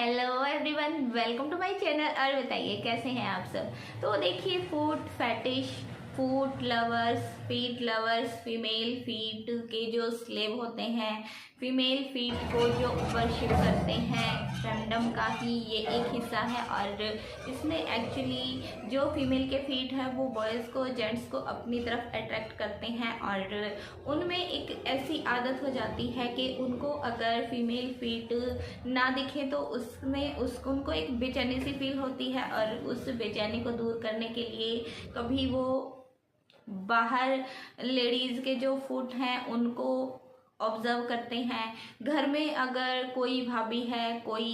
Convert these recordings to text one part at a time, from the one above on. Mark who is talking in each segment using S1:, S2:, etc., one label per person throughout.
S1: Hello everyone, welcome to my channel. और बताइए कैसे हैं आप सब। तो देखिए, food fetish, food lovers, feet lovers, female feet के जो स्लेव होते हैं, फीमेल फीट को जो वर्शिप करते हैं, फैंडम का ही ये एक हिस्सा है। और इसमें एक्चुअली जो फीमेल के फीट है वो बॉयज़ को, जेंट्स को अपनी तरफ अट्रैक्ट करते हैं। और उनमें एक ऐसी आदत हो जाती है कि उनको अगर फीमेल फीट ना दिखे तो उसमें उनको एक बेचैनी सी फील होती है। और उस बेचैनी को दूर करने के लिए कभी वो बाहर लेडीज़ के जो फुट हैं उनको ऑब्जर्व करते हैं। घर में अगर कोई भाभी है, कोई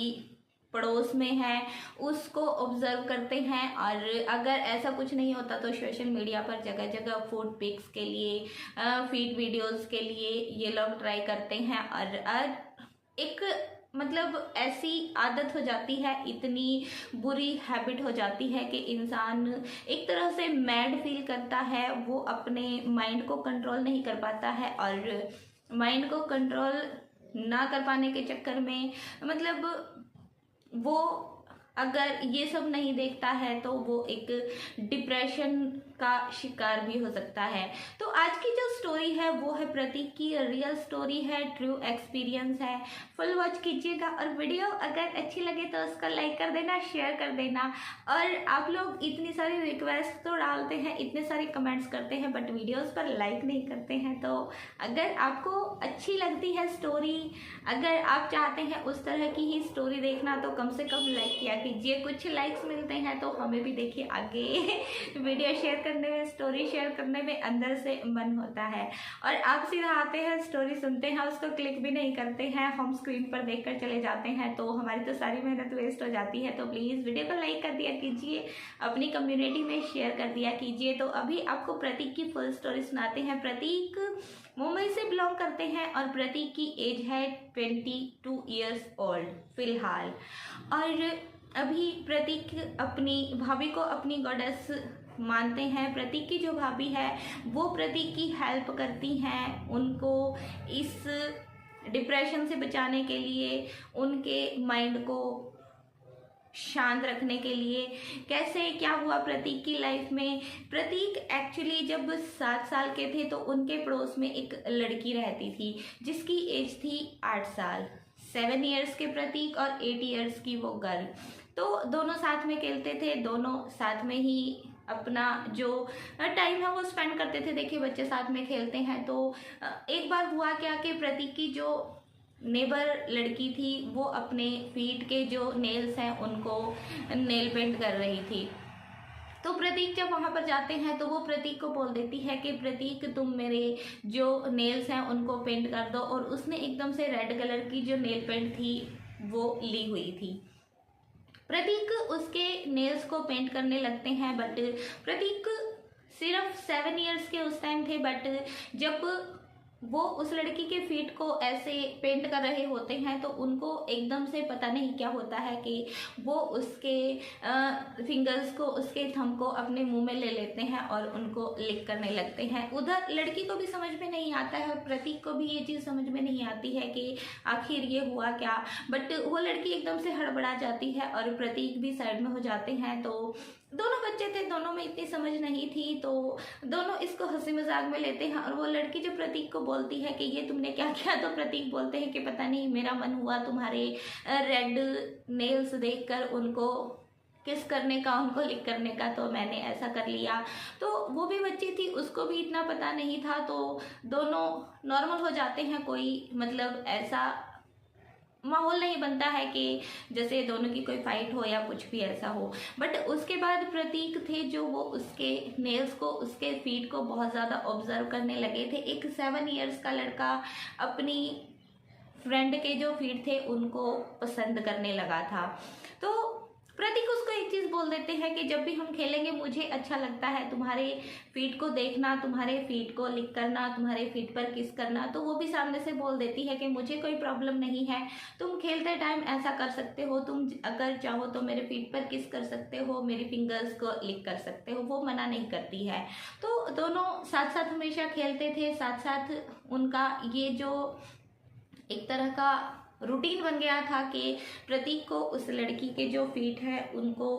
S1: पड़ोस में है, उसको ऑब्जर्व करते हैं। और अगर ऐसा कुछ नहीं होता तो सोशल मीडिया पर जगह जगह फूड पिक्स के लिए, फीड वीडियोस के लिए ये लोग ट्राई करते हैं। और एक मतलब ऐसी आदत हो जाती है, इतनी बुरी हैबिट हो जाती है कि इंसान एक तरह से मैड फील करता है। वो अपने माइंड को कंट्रोल नहीं कर पाता है। और माइंड को कंट्रोल ना कर पाने के चक्कर में मतलब वो अगर ये सब नहीं देखता है तो वो एक डिप्रेशन का शिकार भी हो सकता है। तो आज की जो स्टोरी है वो है प्रतीक की, रियल स्टोरी है, ट्रू एक्सपीरियंस है। फुल वॉच कीजिएगा और वीडियो अगर अच्छी लगे तो उसको लाइक कर देना, शेयर कर देना। और आप लोग इतनी सारी रिक्वेस्ट तो डालते हैं, इतने सारे कमेंट्स करते हैं, बट वीडियोस पर लाइक नहीं करते हैं। तो अगर आपको अच्छी लगती है स्टोरी, अगर आप चाहते हैं उस तरह की ही स्टोरी देखना, तो कम से कम लाइक किया कीजिए। कुछ लाइक्स मिलते हैं तो हमें भी देखिए आगे वीडियो शेयर करने में, स्टोरी शेयर करने में अंदर से मन होता है। और आप सीधा आते हैं, स्टोरी सुनते हैं, उसको क्लिक भी नहीं करते हैं, हम स्क्रीन पर देखकर चले जाते हैं, तो हमारी तो सारी मेहनत वेस्ट हो जाती है। तो प्लीज़ वीडियो को लाइक कर दिया कीजिए, अपनी कम्युनिटी में शेयर कर दिया कीजिए। तो अभी आपको प्रतीक की फुल स्टोरी सुनाते हैं। प्रतीक मुंबई से बिलोंग करते हैं और प्रतीक की एज है 22 ईयर्स ओल्ड फिलहाल। और अभी प्रतीक अपनी भाभी को अपनी गॉडेस मानते हैं। प्रतीक की जो भाभी है वो प्रतीक की हेल्प करती हैं, उनको इस डिप्रेशन से बचाने के लिए, उनके माइंड को शांत रखने के लिए। कैसे क्या हुआ प्रतीक की लाइफ में। प्रतीक एक्चुअली जब 7 साल के थे तो उनके पड़ोस में एक लड़की रहती थी जिसकी एज थी 8 साल। 7 ईयर्स के प्रतीक और 8 ईयर्स की वो गर्ल। तो दोनों साथ में खेलते थे, दोनों साथ में ही अपना जो टाइम है वो स्पेंड करते थे। देखिए बच्चे साथ में खेलते हैं। तो एक बार हुआ क्या कि प्रतीक की जो नेबर लड़की थी वो अपने फीट के जो नेल्स हैं उनको नेल पेंट कर रही थी। तो प्रतीक जब वहाँ पर जाते हैं तो वो प्रतीक को बोल देती है कि प्रतीक तुम मेरे जो नेल्स हैं उनको पेंट कर दो। और उसने एकदम से रेड कलर की जो नेल पेंट थी वो ली हुई थी। प्रतीक उसके नेल्स को पेंट करने लगते हैं। बट प्रतीक सिर्फ 7 ईयर्स के उस टाइम थे। बट जब वो उस लड़की के फीट को ऐसे पेंट कर रहे होते हैं तो उनको एकदम से पता नहीं क्या होता है कि वो उसके फिंगर्स को, उसके थंब को अपने मुंह में ले लेते हैं और उनको लिक करने लगते हैं। उधर लड़की को भी समझ में नहीं आता है और प्रतीक को भी ये चीज़ समझ में नहीं आती है कि आखिर ये हुआ क्या। बट वो लड़की एकदम से हड़बड़ा जाती है और प्रतीक भी साइड में हो जाते हैं। तो दोनों बच्चे थे, दोनों में इतनी समझ नहीं थी, तो दोनों इसको हंसी मजाक में लेते हैं। और वो लड़की जो प्रतीक को बोलती है कि ये तुमने क्या किया, तो प्रतीक बोलते हैं कि पता नहीं, मेरा मन हुआ तुम्हारे रेड नेल्स देखकर उनको किस करने का, उनको लिक करने का, तो मैंने ऐसा कर लिया। तो वो भी बच्ची थी, उसको भी इतना पता नहीं था। तो दोनों नॉर्मल हो जाते हैं। कोई मतलब ऐसा माहौल नहीं बनता है कि जैसे दोनों की कोई फाइट हो या कुछ भी ऐसा हो। बट उसके बाद प्रतीक थे जो वो उसके नेल्स को, उसके फीट को बहुत ज़्यादा ऑब्जर्व करने लगे थे। एक 7 ईयर्स का लड़का अपनी फ्रेंड के जो फीट थे उनको पसंद करने लगा था। तो प्रतीक उसको एक चीज़ बोल देते हैं कि जब भी हम खेलेंगे मुझे अच्छा लगता है तुम्हारे फीट को देखना, तुम्हारे फीट को लिक करना, तुम्हारे फीट पर किस करना। तो वो भी सामने से बोल देती है कि मुझे कोई प्रॉब्लम नहीं है, तुम खेलते टाइम ऐसा कर सकते हो, तुम अगर चाहो तो मेरे फीट पर किस कर सकते हो, मेरी फिंगर्स को लिक कर सकते हो। वो मना नहीं करती है। तो दोनों साथ साथ हमेशा खेलते थे। साथ साथ उनका ये जो एक तरह का रूटीन बन गया था कि प्रतीक को उस लड़की के जो फीट है उनको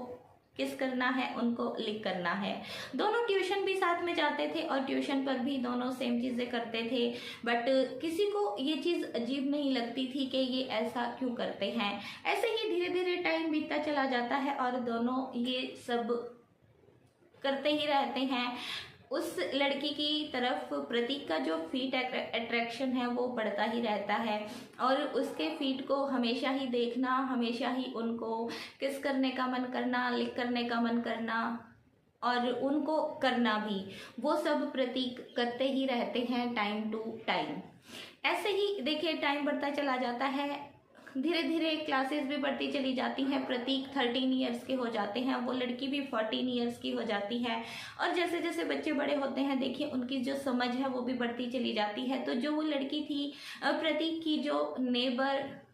S1: किस करना है, उनको लिक करना है। दोनों ट्यूशन भी साथ में जाते थे और ट्यूशन पर भी दोनों सेम चीज़ें करते थे, बट किसी को ये चीज़ अजीब नहीं लगती थी कि ये ऐसा क्यों करते हैं। ऐसे ही धीरे धीरे टाइम बीतता चला जाता है और दोनों ये सब करते ही रहते हैं। उस लड़की की तरफ प्रतीक का जो फीट अट्रैक्शन है वो बढ़ता ही रहता है और उसके फीट को हमेशा ही देखना, हमेशा ही उनको किस करने का मन करना, लिक करने का मन करना और उनको करना भी, वो सब प्रतीक करते ही रहते हैं टाइम टू टाइम। ऐसे ही देखिए टाइम बढ़ता चला जाता है, धीरे धीरे क्लासेस भी बढ़ती चली जाती हैं। प्रतीक 13 ईयर्स के हो जाते हैं, वो लड़की भी 14 ईयर्स की हो जाती है और जैसे जैसे बच्चे बड़े होते हैं देखिए उनकी जो समझ है वो भी बढ़ती चली जाती है। तो जो वो लड़की थी प्रतीक की जो नेबर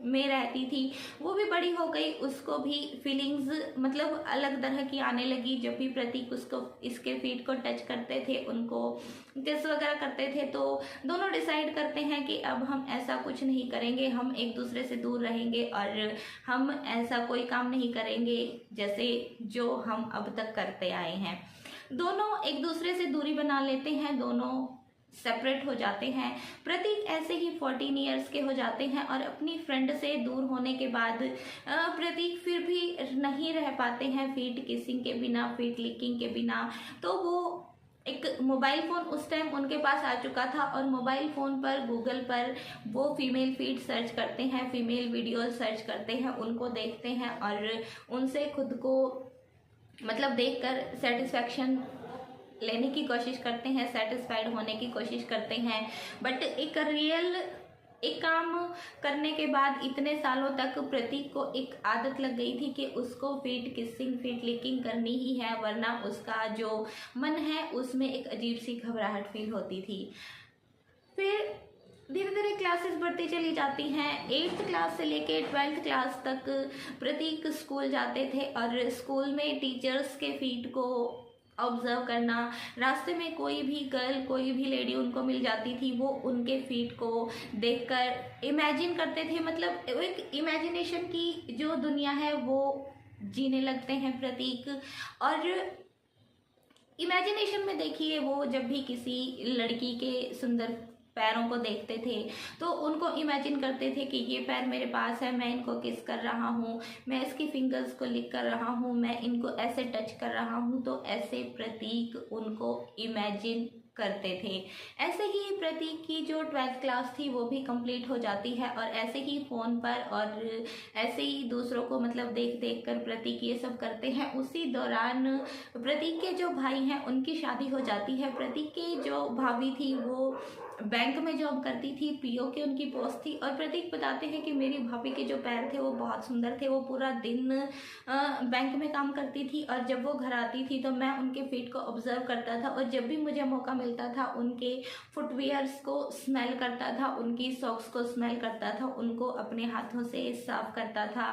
S1: में रहती थी वो भी बड़ी हो गई, उसको भी फीलिंग्स मतलब अलग तरह की आने लगी। जब भी प्रतीक उसको इसके फीट को टच करते थे, उनको किस वगैरह करते थे, तो दोनों डिसाइड करते हैं कि अब हम ऐसा कुछ नहीं करेंगे, हम एक दूसरे से दूर रहेंगे और हम ऐसा कोई काम नहीं करेंगे जैसे जो हम अब तक करते आए हैं। दोनों एक दूसरे से दूरी बना लेते हैं, दोनों सेपरेट हो जाते हैं। प्रतीक ऐसे ही 14 ईयर्स के हो जाते हैं और अपनी फ्रेंड से दूर होने के बाद प्रतीक फिर भी नहीं रह पाते हैं फीट किसिंग के बिना, फीट लिकिंग के बिना। तो वो एक मोबाइल फ़ोन उस टाइम उनके पास आ चुका था और मोबाइल फ़ोन पर गूगल पर वो फीमेल फीट सर्च करते हैं, फीमेल वीडियो सर्च करते हैं, उनको देखते हैं और उनसे खुद को मतलब देखकर सेटिस्फेक्शन लेने की कोशिश करते हैं, सेटिस्फाइड होने की कोशिश करते हैं। बट एक काम करने के बाद इतने सालों तक प्रतीक को एक आदत लग गई थी कि उसको फीट किसिंग, फीट लिकिंग करनी ही है, वरना उसका जो मन है उसमें एक अजीब सी घबराहट फील होती थी। फिर धीरे धीरे क्लासेस बढ़ती चली जाती हैं। 8th क्लास से लेके 12th क्लास तक प्रतीक स्कूल जाते थे और स्कूल में टीचर्स के फीट को ऑब्जर्व करना, रास्ते में कोई भी गर्ल, कोई भी लेडी उनको मिल जाती थी, वो उनके फीट को देखकर इमेजिन करते थे। मतलब एक इमेजिनेशन की जो दुनिया है वो जीने लगते हैं प्रतीक। और इमेजिनेशन में देखिए वो जब भी किसी लड़की के सुंदर पैरों को देखते थे तो उनको इमेजिन करते थे कि ये पैर मेरे पास है, मैं इनको किस कर रहा हूँ, मैं इसकी फिंगर्स को लिक कर रहा हूँ, मैं इनको ऐसे टच कर रहा हूँ। तो ऐसे प्रतीक उनको इमेजिन करते थे। ऐसे ही प्रतीक की जो 12th क्लास थी वो भी कंप्लीट हो जाती है और ऐसे ही फ़ोन पर और ऐसे ही दूसरों को मतलब देख देख कर प्रतीक ये सब करते हैं। उसी दौरान प्रतीक के जो भाई हैं उनकी शादी हो जाती है। प्रतीक की जो भाभी थी वो बैंक में जॉब करती थी, पीओ की उनकी पोस्ट थी और प्रतीक बताते हैं कि मेरी भाभी के जो पैर थे वो बहुत सुंदर थे, वो पूरा दिन बैंक में काम करती थी और जब वो घर आती थी तो मैं उनके फीट को ऑब्जर्व करता था और जब भी मुझे मौका मिलता था उनके फुटवियर्स को स्मेल करता था, उनकी सॉक्स को स्मेल करता था, उनको अपने हाथों से साफ करता था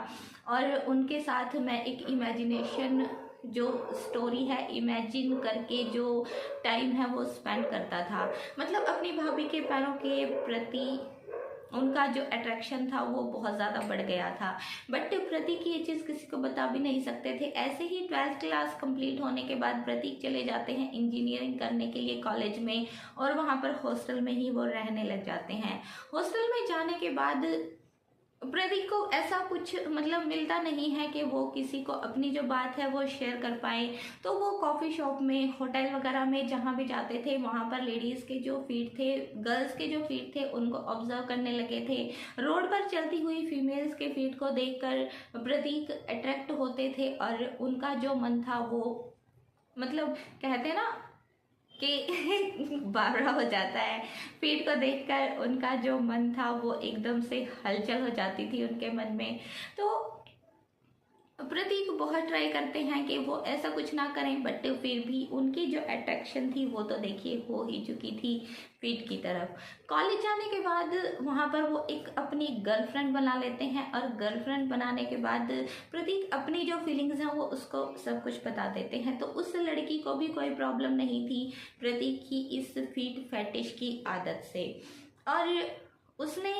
S1: और उनके साथ मैं एक इमेजिनेशन जो स्टोरी है इमेजिन करके जो टाइम है वो स्पेंड करता था। मतलब अपनी भाभी के पैरों के प्रति उनका जो अट्रैक्शन था वो बहुत ज़्यादा बढ़ गया था। बट प्रतीक ये चीज़ किसी को बता भी नहीं सकते थे। ऐसे ही 12th क्लास कंप्लीट होने के बाद प्रतीक चले जाते हैं इंजीनियरिंग करने के लिए कॉलेज में और वहाँ पर हॉस्टल में ही वो रहने लग जाते हैं। हॉस्टल में जाने के बाद प्रतीक को ऐसा कुछ मतलब मिलता नहीं है कि वो किसी को अपनी जो बात है वो शेयर कर पाए। तो वो कॉफ़ी शॉप में, होटल वगैरह में जहाँ भी जाते थे वहाँ पर लेडीज़ के जो फीट थे, गर्ल्स के जो फीट थे उनको ऑब्जर्व करने लगे थे। रोड पर चलती हुई फीमेल्स के फीट को देखकर प्रतीक अट्रैक्ट होते थे और उनका जो मन था वो मतलब कहते हैं ना कि बावरा हो जाता है। फीट को देखकर उनका जो मन था वो एकदम से हलचल हो जाती थी उनके मन में। तो प्रतीक बहुत ट्राई करते हैं कि वो ऐसा कुछ ना करें, बट फिर भी उनकी जो अट्रैक्शन थी वो तो देखिए हो ही चुकी थी फीट की तरफ। कॉलेज जाने के बाद वहाँ पर वो एक अपनी गर्लफ्रेंड बना लेते हैं और गर्लफ्रेंड बनाने के बाद प्रतीक अपनी जो फीलिंग्स हैं वो उसको सब कुछ बता देते हैं। तो उस लड़की को भी कोई प्रॉब्लम नहीं थी प्रतीक की इस फीट फैटिश की आदत से और उसने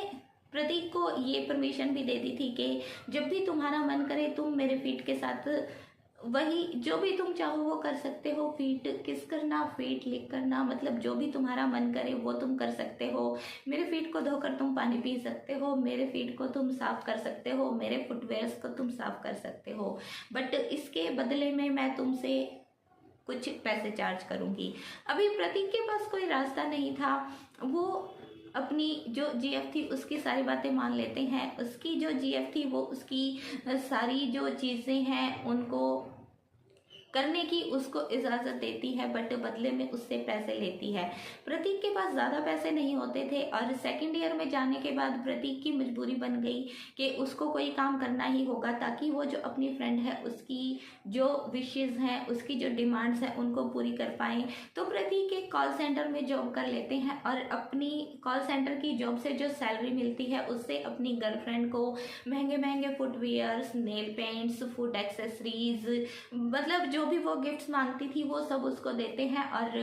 S1: प्रतीक को ये परमिशन भी दे दी थी कि जब भी तुम्हारा मन करे तुम मेरे फीट के साथ वही जो भी तुम चाहो वो कर सकते हो। फीट किस करना, फीट लिक करना, मतलब जो भी तुम्हारा मन करे वो तुम कर सकते हो। मेरे फीट को धोकर तुम पानी पी सकते हो, मेरे फीट को तुम साफ कर सकते हो, मेरे फुटवेयर्स को तुम साफ कर सकते हो, बट इसके बदले में मैं तुमसे कुछ पैसे चार्ज करूंगी। अभी प्रतीक के पास कोई रास्ता नहीं था। वो अपनी जो जीएफ थी उसकी सारी बातें मान लेते हैं। उसकी जो जीएफ थी वो उसकी सारी जो चीज़ें हैं उनको करने की उसको इजाज़त देती है, बट बदले में उससे पैसे लेती है। प्रतीक के पास ज़्यादा पैसे नहीं होते थे और सेकंड ईयर में जाने के बाद प्रतीक की मजबूरी बन गई कि उसको कोई काम करना ही होगा ताकि वो जो अपनी फ्रेंड है उसकी जो विशेज़ हैं, उसकी जो डिमांड्स हैं उनको पूरी कर पाएँ। तो प्रतीक एक कॉल सेंटर में जॉब कर लेते हैं और अपनी कॉल सेंटर की जॉब से जो सैलरी मिलती है उससे अपनी गर्लफ्रेंड को महंगे महंगे footwears, nail paints, food accessories, मतलब जो भी वो गिफ्ट्स मांगती थी वो सब उसको देते हैं और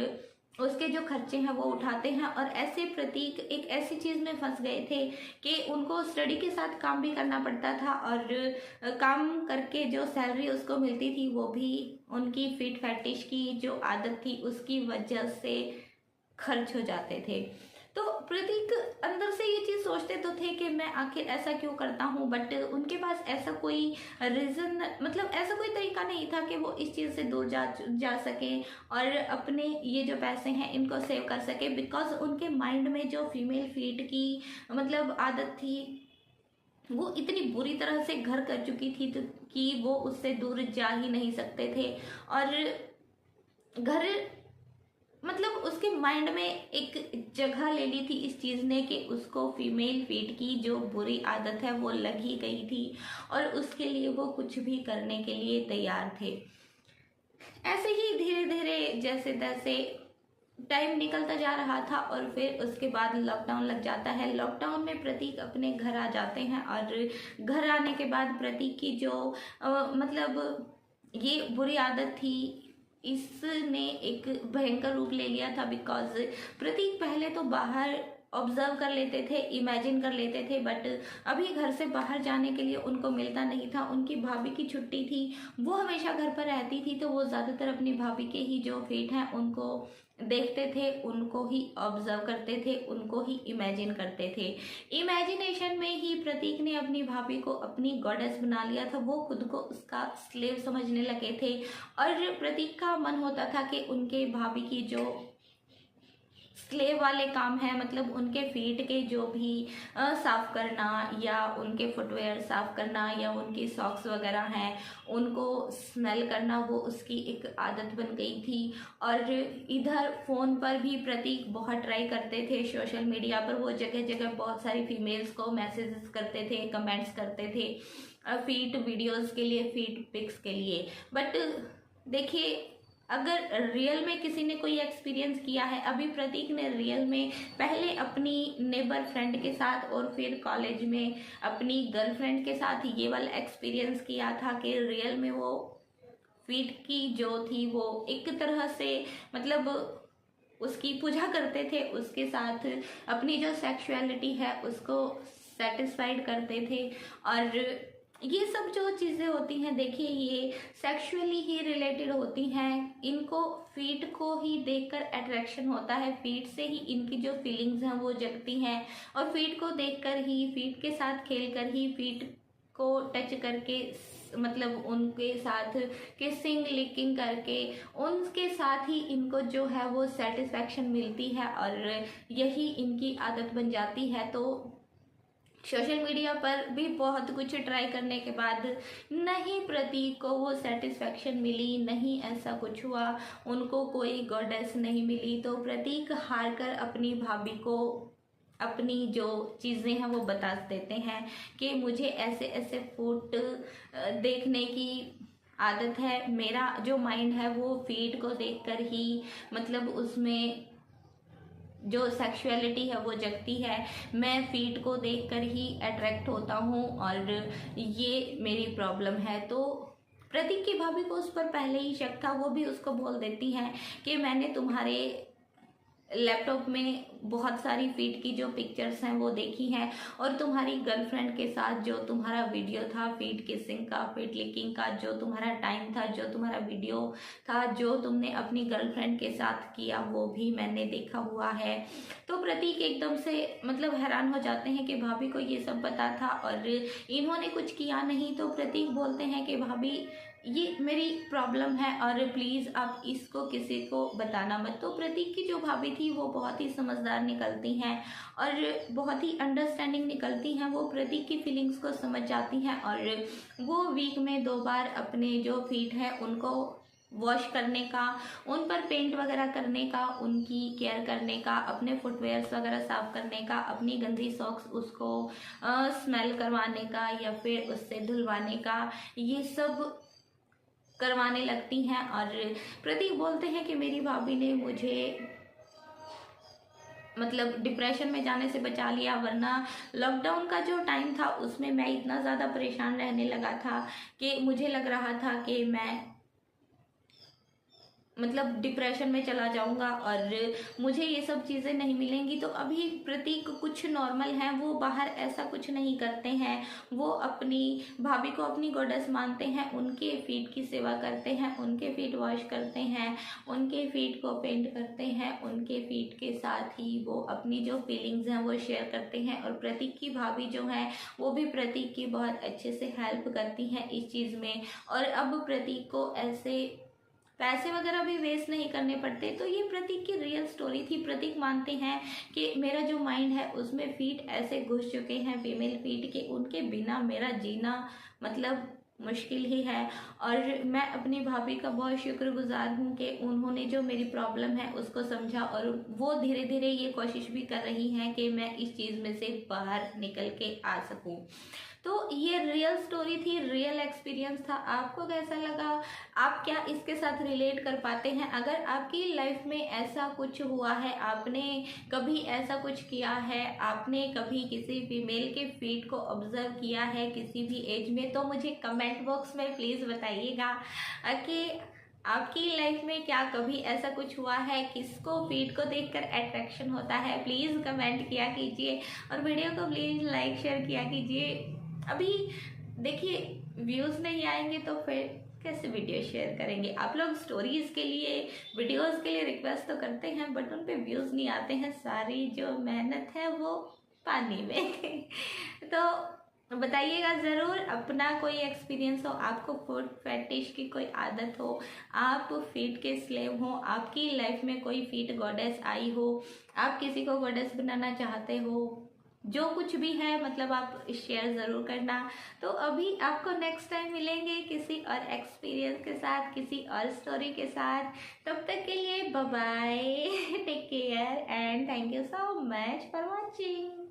S1: उसके जो खर्चे हैं वो उठाते हैं। और ऐसे प्रतीक एक ऐसी चीज़ में फंस गए थे कि उनको स्टडी के साथ काम भी करना पड़ता था और काम करके जो सैलरी उसको मिलती थी वो भी उनकी फिट फैटिश की जो आदत थी उसकी वजह से खर्च हो जाते थे। तो प्रतीक अंदर से ये चीज़ सोचते तो थे कि मैं आखिर ऐसा क्यों करता हूँ, बट उनके पास ऐसा कोई रीज़न, मतलब ऐसा कोई तरीका नहीं था कि वो इस चीज़ से दूर जा सके और अपने ये जो पैसे हैं इनको सेव कर सके, बिकॉज उनके माइंड में जो फीमेल फीड की मतलब आदत थी वो इतनी बुरी तरह से घर कर चुकी थी कि वो उससे दूर जा ही नहीं सकते थे। और घर मतलब उसके माइंड में एक जगह ले ली थी इस चीज़ ने कि उसको फीमेल फीड की जो बुरी आदत है वो लग ही गई थी और उसके लिए वो कुछ भी करने के लिए तैयार थे। ऐसे ही धीरे धीरे जैसे तैसे टाइम निकलता जा रहा था और फिर उसके बाद लॉकडाउन लग जाता है। लॉकडाउन में प्रतीक अपने घर आ जाते हैं और घर आने के बाद प्रतीक की जो मतलब ये बुरी आदत थी इसने एक भयंकर रूप ले लिया था। बिकॉज प्रतीक पहले तो बाहर ऑब्जर्व कर लेते थे, इमेजिन कर लेते थे, बट अभी घर से बाहर जाने के लिए उनको मिलता नहीं था। उनकी भाभी की छुट्टी थी, वो हमेशा घर पर रहती थी, तो वो ज़्यादातर अपनी भाभी के ही जो फीट हैं उनको देखते थे, उनको ही ऑब्जर्व करते थे, उनको ही इमेजिन करते थे। इमेजिनेशन में ही प्रतीक ने अपनी भाभी को अपनी गॉडेस बना लिया था। वो खुद को उसका स्लेव समझने लगे थे और प्रतीक का मन होता था कि उनके भाभी की जो स्लेव वाले काम है, मतलब उनके फीट के जो भी साफ़ करना या उनके फुटवेयर साफ़ करना या उनकी सॉक्स वगैरह हैं उनको स्मेल करना, वो उसकी एक आदत बन गई थी। और इधर फ़ोन पर भी प्रतीक बहुत ट्राई करते थे, सोशल मीडिया पर वो जगह जगह बहुत सारी फीमेल्स को मैसेजेस करते थे, कमेंट्स करते थे फीट वीडियोस के लिए, फीट पिक्स के लिए। बट देखिए, अगर रियल में किसी ने कोई एक्सपीरियंस किया है, अभी प्रतीक ने रियल में पहले अपनी नेबर फ्रेंड के साथ और फिर कॉलेज में अपनी गर्लफ्रेंड के साथ ये वाला एक्सपीरियंस किया था कि रियल में वो फीट की जो थी वो एक तरह से मतलब उसकी पूजा करते थे, उसके साथ अपनी जो सेक्सुअलिटी है उसको सेटिस्फाइड करते थे। और ये सब जो चीज़ें होती हैं, देखिए ये सेक्सुअली ही रिलेटेड होती हैं। इनको फीट को ही देखकर अट्रैक्शन होता है, फीट से ही इनकी जो फीलिंग्स हैं वो जगती हैं और फीट को देखकर ही, फीट के साथ खेलकर ही, फीट को टच करके, मतलब उनके साथ किसिंग लिकिंग करके उनके साथ ही इनको जो है वो सेटिस्फैक्शन मिलती है और यही इनकी आदत बन जाती है। तो सोशल मीडिया पर भी बहुत कुछ ट्राई करने के बाद नहीं प्रतीक को वो सेटिस्फैक्शन मिली, नहीं ऐसा कुछ हुआ, उनको कोई गॉडेस नहीं मिली। तो प्रतीक हार कर अपनी भाभी को अपनी जो चीज़ें हैं वो बता देते हैं कि मुझे ऐसे ऐसे फूड देखने की आदत है, मेरा जो माइंड है वो फीड को देखकर ही, मतलब उसमें जो सेक्सुअलिटी है वो जगती है, मैं फीट को देखकर ही अट्रैक्ट होता हूँ और ये मेरी प्रॉब्लम है। तो प्रतीक की भाभी को उस पर पहले ही शक था, वो भी उसको बोल देती हैं कि मैंने तुम्हारे लैपटॉप में बहुत सारी फीट की जो पिक्चर्स हैं वो देखी हैं, और तुम्हारी गर्लफ्रेंड के साथ जो तुम्हारा वीडियो था फीट किसिंग का, फीट लिकिंग का, जो तुम्हारा टाइम था, जो तुम्हारा वीडियो था, जो तुमने अपनी गर्लफ्रेंड के साथ किया, वो भी मैंने देखा हुआ है। तो प्रतीक एकदम से मतलब हैरान हो जाते हैं कि भाभी को ये सब पता था और इन्होंने कुछ किया नहीं। तो प्रतीक बोलते हैं कि भाभी ये मेरी प्रॉब्लम है और प्लीज़ आप इसको किसी को बताना मत। तो प्रतीक की जो भाभी थी वो बहुत ही समझदार निकलती हैं और बहुत ही अंडरस्टैंडिंग निकलती हैं। वो प्रतीक की फीलिंग्स को समझ जाती हैं और वो वीक में 2 बार अपने जो फीट है उनको वॉश करने का, उन पर पेंट वगैरह करने का, उनकी केयर करने का, अपने फुटवेयर्स वगैरह साफ़ करने का, अपनी गंदी सॉक्स उसको स्मेल करवाने का या फिर उससे धुलवाने का, ये सब करवाने लगती हैं। और प्रतीक बोलते हैं कि मेरी भाभी ने मुझे मतलब डिप्रेशन में जाने से बचा लिया, वरना लॉकडाउन का जो टाइम था उसमें मैं इतना ज़्यादा परेशान रहने लगा था कि मुझे लग रहा था कि मैं मतलब डिप्रेशन में चला जाऊंगा और मुझे ये सब चीज़ें नहीं मिलेंगी। तो अभी प्रतीक कुछ नॉर्मल हैं, वो बाहर ऐसा कुछ नहीं करते हैं, वो अपनी भाभी को अपनी गॉडेस मानते हैं, उनके फीट की सेवा करते हैं, उनके फीट वॉश करते हैं, उनके फीट को पेंट करते हैं, उनके फीट के साथ ही वो अपनी जो फीलिंग्स हैं वो शेयर करते हैं। और प्रतीक की भाभी जो है वो भी प्रतीक की बहुत अच्छे से हेल्प करती हैं इस चीज़ में। और अब प्रतीक को ऐसे पैसे वगैरह भी वेस्ट नहीं करने पड़ते। तो ये प्रतीक की रियल स्टोरी थी। प्रतीक मानते हैं कि मेरा जो माइंड है उसमें फीट ऐसे घुस चुके हैं, फीमेल फीट के, उनके बिना मेरा जीना मतलब मुश्किल ही है। और मैं अपनी भाभी का बहुत शुक्रगुजार हूँ कि उन्होंने जो मेरी प्रॉब्लम है उसको समझा और वो धीरे धीरे ये कोशिश भी कर रही हैं कि मैं इस चीज़ में से बाहर निकल के आ सकूँ। तो ये रियल स्टोरी थी, रियल एक्सपीरियंस था। आपको कैसा लगा? आप क्या इसके साथ रिलेट कर पाते हैं? अगर आपकी लाइफ में ऐसा कुछ हुआ है, आपने कभी ऐसा कुछ किया है, आपने कभी किसी फीमेल के फीट को ऑब्जर्व किया है किसी भी एज में, तो मुझे कमेंट बॉक्स में प्लीज़ बताइएगा कि आपकी लाइफ में क्या कभी ऐसा कुछ हुआ है, किसको फीट को देखकर अट्रैक्शन होता है। प्लीज़ कमेंट किया कीजिए और वीडियो को प्लीज़ लाइक शेयर किया कीजिए। अभी देखिए व्यूज़ नहीं आएंगे तो फिर कैसे वीडियो शेयर करेंगे। आप लोग स्टोरीज़ के लिए, वीडियोस के लिए रिक्वेस्ट तो करते हैं बट उन पे व्यूज़ नहीं आते हैं, सारी जो मेहनत है वो पानी में। तो बताइएगा ज़रूर अपना कोई एक्सपीरियंस हो, आपको फूड फेटिश की कोई आदत हो, आप फीट के स्लेव हो, आपकी लाइफ में कोई फीट गॉडेस आई हो, आप किसी को गॉडेस बनाना चाहते हो, जो कुछ भी है मतलब आप शेयर ज़रूर करना। तो अभी आपको नेक्स्ट टाइम मिलेंगे किसी और एक्सपीरियंस के साथ, किसी और स्टोरी के साथ। तब तक के लिए bye bye, take care and thank you so much for watching.